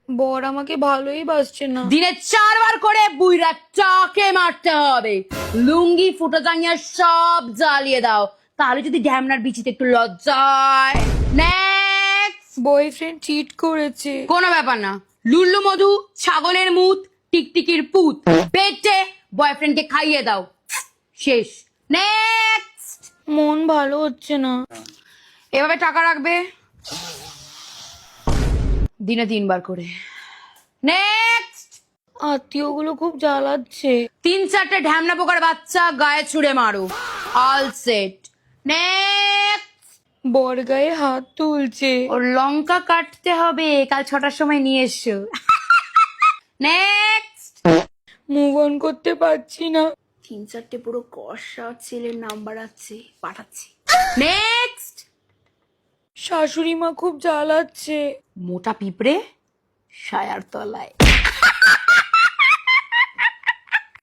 বর আমাকে ভালোই বাসছে না। দিনে 4 বার করে বুইরা চাকে মারতে হবে, লুঙ্গি ফুটো জাঙ্গিয়া সব জ্বালিয়ে দাও, তাহলে যদি ঢ্যামনার বিচিতে একটু লজ্জায়। নেক্সট। বয়ফ্রেন্ড চিট করেছে। কোনো ব্যাপার না, লুল্লু মধু, ছাগলের মুত, টিকটিকির পুত পেটে বয়ফ্রেন্ডকে খাইয়ে দাও, শেষ। নেক্সট। মন ভালো হচ্ছে না। এভাবে টাকা রাখবে দিনে 3 বার করে। নেক্সট। আত্মীয়গুলো খুব জ্বালাচ্ছে। 3-4টে ঢ্যামনা পোকার বাচ্চা গায়ে ছুড়ে মারো, অল সেট। নেক্সট। বর গায়ে হাত তুলছে। ওর লঙ্কা কাটতে হবে, কাল 6টার সময় নিয়ে এসো। নেক্সট। মুভ অন করতে পারছি না। 3-4টে পুরো কষা ছেলের নাম্বার আছে, পাঠাচ্ছি। নেক্সট। শাশুড়ি মা খুব জ্বালাচ্ছে। মোটা পিঁপড়ে সায়ার তলায়।